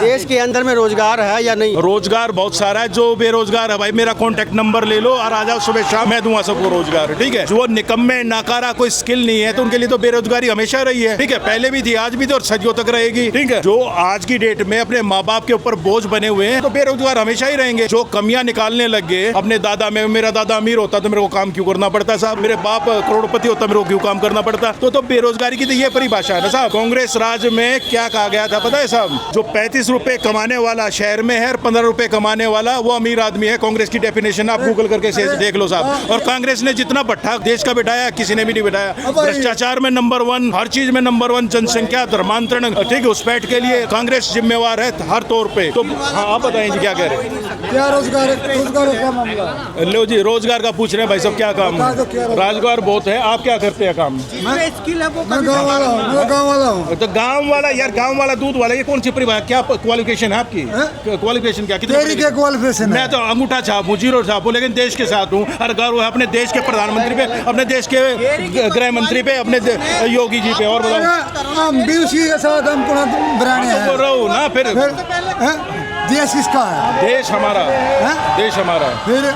देश के अंदर में रोजगार है या नहीं? रोजगार बहुत सारा है। जो बेरोजगार है भाई, मेरा कॉन्टेक्ट नंबर ले लो और आ जाओ सुबह शाम, मैं दूंगा सबको रोजगार। ठीक है, जो निकम्मे नाकारा कोई स्किल नहीं है तो उनके लिए तो बेरोजगारी हमेशा रही है। ठीक है, पहले भी थी, आज भी थी और सदियों तक रहेगी। ठीक है, जो आज की डेट में अपने माँ बाप के ऊपर बोझ बने हुए हैं तो बेरोजगार हमेशा ही रहेंगे। जो कमियां निकालने लग गए अपने दादा में, मेरा दादा अमीर होता तो मेरे को काम क्यों करना पड़ता साहब, मेरे बाप करोड़पति होता मेरे को क्यों काम करना पड़ता। तो बेरोजगारी की तो ये परिभाषा है ना साहब। कांग्रेस राज में क्या कहा गया था पता है साहब? जो 35 रुपए कमाने वाला शहर में है और 15 रुपए कमाने वाला वो अमीर आदमी है। कांग्रेस की डेफिनेशन आप गूगल करके देख लो साहब। और कांग्रेस ने जितना भट्ठा देश का बिठाया किसी ने भी नहीं बिठाया। भ्रष्टाचार में नंबर 1, हर चीज में नंबर 1, जनसंख्या, धर्मांतरण, ठीक है, उस पैठ के लिए कांग्रेस जिम्मेवार है हर तौर पे। तो हाँ, आप बताएं जी क्या कह रहे हैं? क्या रोजगार का मामला? लो जी, रोजगार का पूछ रहे हैं भाई साहब, क्या काम है? रोजगार बहुत है। आप क्या करते हैं काम? मैं गाँव वाला हूँ। तो गांव वाला यार, गांव वाला दूध वाला, ये कौन सी परिभाषा? क्या क्वालिफिकेशन है आपकी? क्वालिफिकेशन क्या? क्या क्वालिफिकेशन? मैं तो अंगूठा छाप हूँ, जीरो छाप हूँ, लेकिन देश के साथ हूँ। और गर्व है अपने देश के प्रधानमंत्री पे, अपने देश के गृह मंत्री पे, अपने योगी जी पे। और बताओ, हम बीसी के साथ हम बोल रहा हूँ ना। फिर देश किसका है? देश हमारा है, देश हमारा। फिर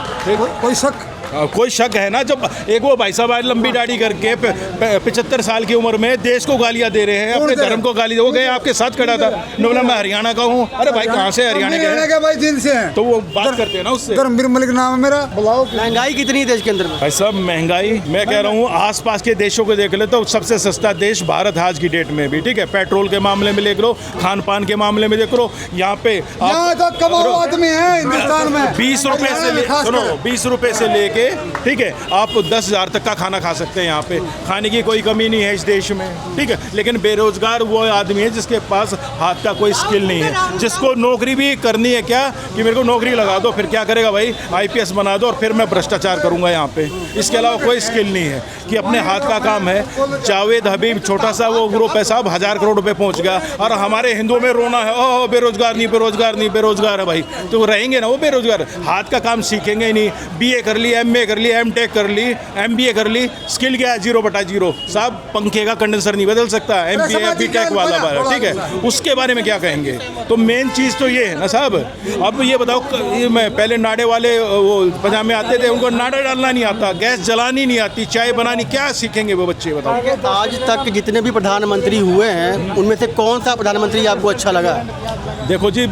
कोई शक है ना? जब एक वो भाई साहब लंबी दाढ़ी करके 75 साल की उम्र में देश को गालियां दे रहे हैं, अपने धर्म को गाली दे, वो गए आपके साथ खड़ा था, बोला मैं हरियाणा का हूँ। अरे भाई कहाँ से हरियाणा के भाई? दिल से हैं तो वो बात करते हैं ना उससे। धर्मवीर मलिक नाम है मेरा। बुलाओ। महंगाई कितनी है देश के अंदर में? भाई साहब महंगाई, मैं कह रहा हूँ आसपास के देशों को देख ले तो सबसे सस्ता देश भारत आज की डेट में भी। ठीक है, पेट्रोल के मामले में देख लो, खान पान के मामले में देख लो, यहाँ पे आदमी है हिंदुस्तान में 20 रुपए से, सुनो, 20 रुपए से लेके, ठीक है, आप 10,000 तक का खाना खा सकते हैं। यहाँ पे खाने की कोई कमी नहीं है इस देश में। ठीक है, लेकिन बेरोजगार वो आदमी है जिसके पास हाथ का कोई स्किल नहीं है, जिसको नौकरी भी करनी है क्या कि मेरे को नौकरी लगा दो, फिर क्या करेगा भाई? IPS बना दो और फिर मैं भ्रष्टाचार करूंगा यहाँ पे। इसके अलावा कोई स्किल नहीं है कि अपने हाथ का काम है। जावेद हबीब छोटा सा वो ग्रुप है साहब, 1000 करोड़ रुपए पहुंच गया। और हमारे हिंदुओं में रोना है, ओह बेरोजगार नहीं, बेरोजगार नहीं, बेरोजगार है भाई। तो रहेंगे ना वो बेरोजगार, हाथ का काम सीखेंगे ही नहीं। BA कर ली, MA कर ली, MTech कर ली, MBA कर ली, स्किल क्या है? 0/0 साहब। पंखे का कंडेंसर नहीं बदल सकता, MBA BTech वाला बार, ठीक है, उसके बारे में क्या कहेंगे? तो मेन चीज़ तो ये है ना साहब। अब ये बताओ, मैं पहले नाड़े वाले वो पजामे आते थे, उनको नाड़ा डालना नहीं आता, गैस जलानी नहीं आती, चाय बनानी, क्या सीखेंगे वो बच्चे? बताओ। आज तक जितने भी प्रधानमंत्री हुए हैं उनमें से कौन सा प्रधानमंत्री आपको अच्छा लगा? देखो जी,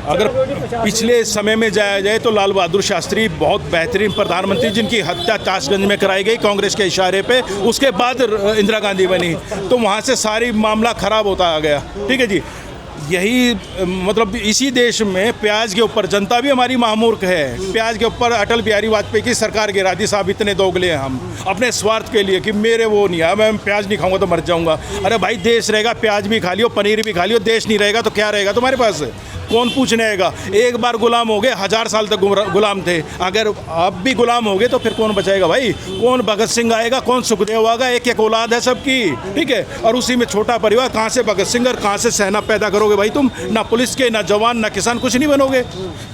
अगर पिछले समय में जाया जाए तो लाल बहादुर शास्त्री बहुत बेहतरीन प्रधानमंत्री, जिनकी हत्या ताशगंज में कराई गई कांग्रेस के इशारे पे। उसके बाद इंदिरा गांधी बनी, तो वहाँ से सारी मामला खराब होता आ गया। ठीक है जी, यही मतलब इसी देश में प्याज के ऊपर जनता भी हमारी महामूर्ख है। प्याज के ऊपर अटल बिहारी वाजपेयी की सरकार गिरा दी साहब। इतने दोगले हैं हम अपने स्वार्थ के लिए कि मेरे वो नहीं है, मैं प्याज नहीं खाऊंगा तो मर जाऊंगा। अरे भाई, देश रहेगा प्याज भी खा लियो, पनीर भी खा लियो, देश नहीं रहेगा तो क्या रहेगा तुम्हारे पास? कौन पूछने आएगा? एक बार गुलाम हो गए, 1000 साल तक गुलाम थे। अगर आप भी गुलाम हो गए तो फिर कौन बचाएगा भाई? कौन भगत सिंह आएगा, कौन सुखदेव आएगा? एक औलाद है सबकी, ठीक है, और उसी में छोटा परिवार। कहाँ से भगत सिंह और कहाँ से सेना पैदा करोगे भाई तुम? ना पुलिस के, ना जवान, ना किसान, कुछ नहीं बनोगे।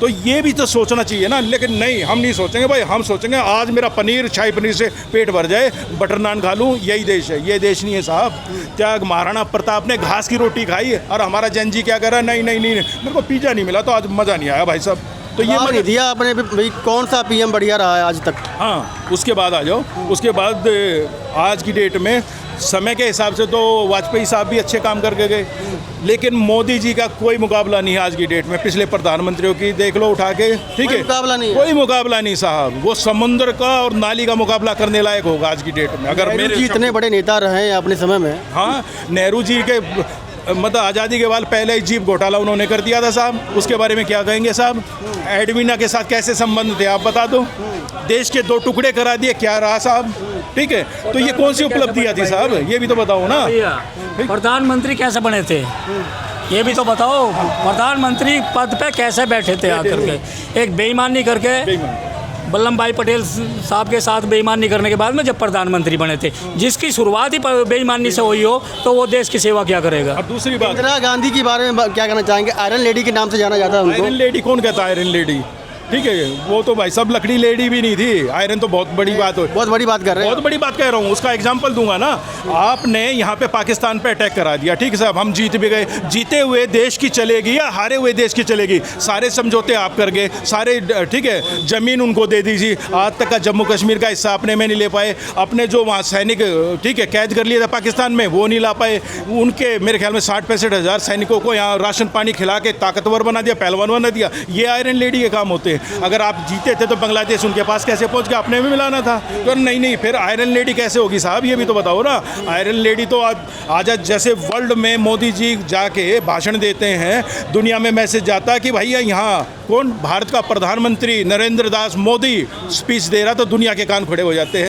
तो ये भी तो सोचना चाहिए ना। लेकिन नहीं, हम नहीं सोचेंगे भाई। हम सोचेंगे आज मेरा पनीर, शाही पनीर से पेट भर जाए, बटर नान खा लूँ, यही देश है। ये देश नहीं है साहब। क्या महाराणा प्रताप ने घास की रोटी खाई और हमारा जन जी क्या कर रहा है? नहीं नहीं नहीं, मेरे को पिज्जा नहीं मिला तो आज मज़ा नहीं आया भाई साहब। तो ये नहीं दिया आपने भाई। कौन सा PM बढ़िया रहा है आज तक? हाँ, उसके बाद आ जाओ। उसके बाद आज की डेट में समय के हिसाब से तो वाजपेयी साहब भी अच्छे काम करके गए, लेकिन मोदी जी का कोई मुकाबला नहीं है आज की डेट में। पिछले प्रधानमंत्रियों की देख लो उठा के, ठीक है, मुकाबला नहीं, कोई मुकाबला नहीं साहब। वो समुद्र का और नाली का मुकाबला करने लायक होगा आज की डेट में। अगर मेरे इतने बड़े नेता रहे हैं अपने समय में। हाँ, नेहरू जी के मतलब आज़ादी के बाद पहले ही जीप घोटाला उन्होंने कर दिया था साहब। उसके बारे में क्या कहेंगे साहब? एडवीना के साथ कैसे संबंध थे आप बता दो? देश के 2 टुकड़े करा दिए, क्या रहा साहब? ठीक है, तो ये कौन सी उपलब्धियाँ थी साहब? ये भी तो बताओ ना। प्रधानमंत्री कैसे बने थे ये भी तो बताओ। प्रधानमंत्री पद पे कैसे बैठे थे आकर के? एक बेईमानी करके वल्लभ भाई पटेल साहब के साथ बेईमानी करने के बाद में जब प्रधानमंत्री बने थे, जिसकी शुरुआत ही बेईमानी से हुई हो तो वो देश की सेवा क्या करेगा? अब दूसरी बात, इंदिरा गांधी के बारे में क्या कहना चाहेंगे? आयरन लेडी के नाम से जाना जाता है उनको। आयरन लेडी कौन कहता है? आयरन लेडी ठीक है, वो तो भाई सब लकड़ी लेडी भी नहीं थी, आयरन तो बहुत बड़ी बात हो, बहुत बड़ी बात कर रहे हैं। बहुत बड़ी बात कह रहा हूँ। उसका एग्जाम्पल दूंगा ना, आपने यहाँ पे पाकिस्तान पे अटैक करा दिया, ठीक है साहब, हम जीत भी गए, जीते हुए देश की चलेगी या हारे हुए देश की चलेगी? सारे समझौते आप कर गए, सारे ठीक है, जमीन उनको दे दीजिए, आज तक का जम्मू कश्मीर का हिस्सा अपने में नहीं ले पाए, अपने जो वहाँ सैनिक ठीक है कैद कर लिए थे पाकिस्तान में वो नहीं ला पाए, उनके मेरे ख्याल में 60-65 हज़ार सैनिकों को यहाँ राशन पानी खिला के ताकतवर बना दिया, पहलवान बना दिया। ये आयरन लेडी के काम होते हैं। अगर आप जीते थे तो बांग्लादेश उनके पास कैसे पहुँच गया? अपने में मिलाना था। तो नहीं, फिर आयरन लेडी कैसे होगी साहब, ये भी तो बताओ ना। आयरन लेडी तो आज जैसे वर्ल्ड में मोदी जी जाके भाषण देते हैं, दुनिया में मैसेज जाता है कि भैया यहाँ कौन, भारत का प्रधानमंत्री नरेंद्र दास मोदी स्पीच दे रहा, तो दुनिया के कान खड़े हो जाते हैं।